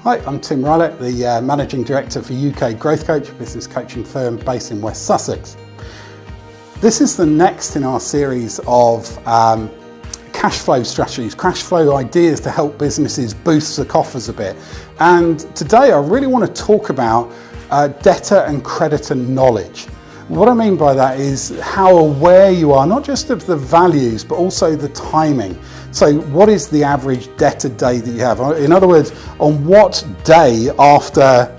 Hi, I'm Tim Rylett, the Managing Director for UK Growth Coach, a business coaching firm based in West Sussex. This is the next in our series of cash flow strategies, cash flow ideas to help businesses boost the coffers a bit. And today I really want to talk about debtor and creditor knowledge. What I mean by that is how aware you are, not just of the values, but also the timing. So what is the average debtor day that you have? In other words, on what day after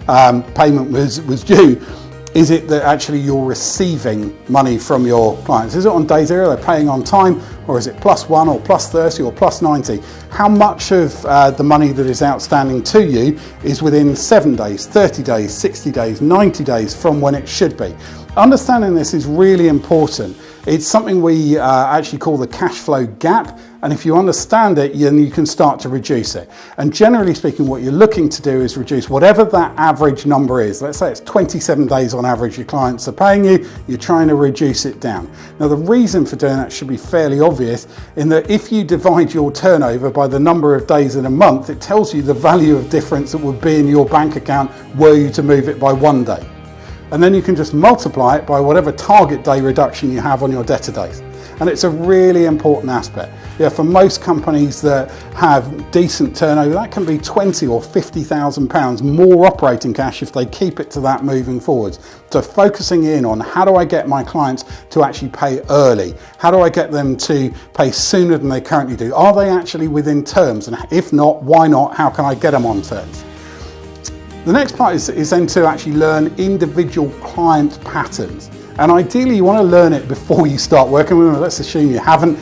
payment was due, is it that actually you're receiving money from your clients? Is it on day zero, they're paying on time, or is it +1 or +30 or +90? How much of the money that is outstanding to you is within 7 days, 30 days, 60 days, 90 days from when it should be? Understanding this is really important. It's something we actually call the cash flow gap, and if you understand it, then you can start to reduce it. And generally speaking, what you're looking to do is reduce whatever that average number is. Let's say it's 27 days on average your clients are paying you, you're trying to reduce it down. Now the reason for doing that should be fairly obvious, in that if you divide your turnover by the number of days in a month, it tells you the value of difference that would be in your bank account were you to move it by 1 day. And then you can just multiply it by whatever target day reduction you have on your debtor days. And it's a really important aspect. Yeah, for most companies that have decent turnover, that can be 20 or 50,000 pounds more operating cash if they keep it to that moving forwards. So focusing in on how do I get my clients to actually pay early? How do I get them to pay sooner than they currently do? Are they actually within terms? And if not, why not? How can I get them on terms? The next part is then to actually learn individual client patterns. And ideally you want to learn it before you start working with them. Let's assume you haven't.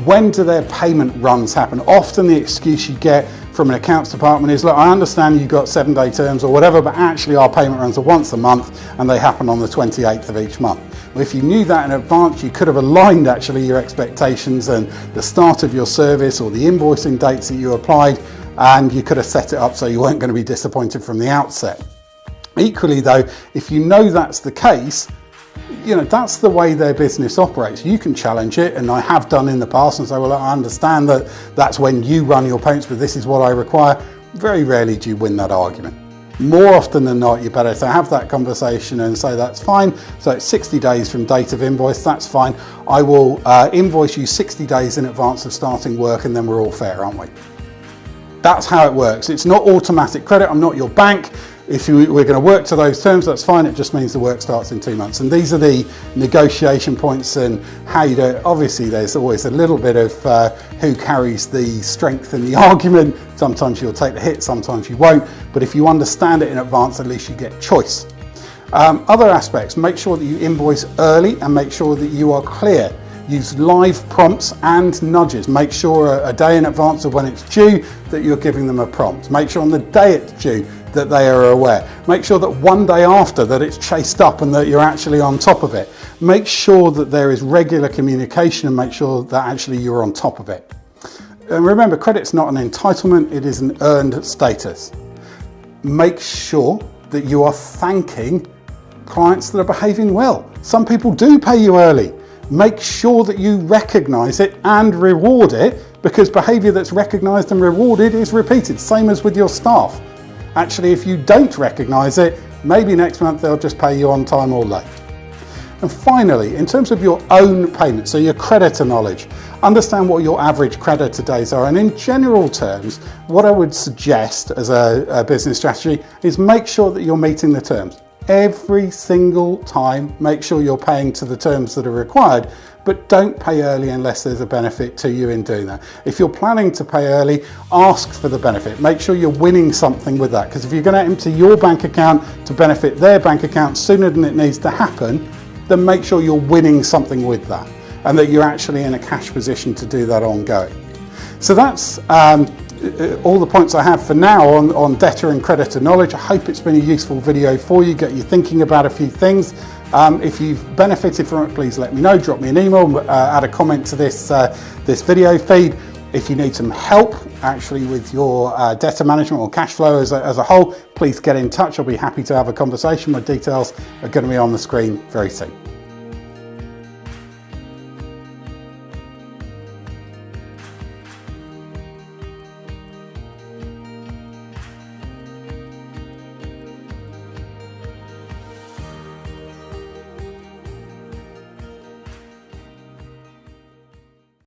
When do their payment runs happen? Often the excuse you get from an accounts department is, look, I understand you've got 7-day terms or whatever, but actually our payment runs are once a month and they happen on the 28th of each month. Well, if you knew that in advance, you could have aligned actually your expectations and the start of your service or the invoicing dates that you applied, and you could have set it up so you weren't going to be disappointed from the outset. Equally though, if you know that's the case, that's the way their business operates. You can challenge it, and I have done in the past, and say, well, I understand that that's when you run your payments, but this is what I require. Very rarely do you win that argument. More often than not, you're better to have that conversation and say, that's fine. So it's 60 days from date of invoice, that's fine. I will invoice you 60 days in advance of starting work, and then we're all fair, aren't we? That's how it works. It's not automatic credit. I'm not your bank. If we're going to work to those terms, that's fine. It just means the work starts in 2 months. And these are the negotiation points and how you do it. Obviously, there's always a little bit of who carries the strength in the argument. Sometimes you'll take the hit, sometimes you won't. But if you understand it in advance, at least you get choice. Other aspects, make sure that you invoice early and make sure that you are clear. Use live prompts and nudges. Make sure a day in advance of when it's due that you're giving them a prompt. Make sure on the day it's due that they are aware. Make sure that 1 day after that it's chased up and that you're actually on top of it. Make sure that there is regular communication and make sure that actually you're on top of it. And remember, credit's not an entitlement, it is an earned status. Make sure that you are thanking clients that are behaving well. Some people do pay you early. Make sure that you recognise it and reward it, because behaviour that's recognised and rewarded is repeated. Same as with your staff. Actually, if you don't recognise it, maybe next month they'll just pay you on time or late. And finally, in terms of your own payment, so your creditor knowledge, understand what your average creditor days are. And in general terms, what I would suggest as a business strategy is make sure that you're meeting the terms. Every single time, make sure you're paying to the terms that are required, but don't pay early unless there's a benefit to you in doing that. If you're planning to pay early, ask for the benefit. Make sure you're winning something with that, because if you're going to empty your bank account to benefit their bank account sooner than it needs to happen, then make sure you're winning something with that and that you're actually in a cash position to do that ongoing. So that's all the points I have for now on debtor and creditor knowledge. I hope it's been a useful video for you, get you thinking about a few things. If you've benefited from it, please let me know, drop me an email, add a comment to this video feed. If you need some help actually with your debtor management or cash flow as a whole, please get in touch. I'll be happy to have a conversation. My details are going to be on the screen very soon.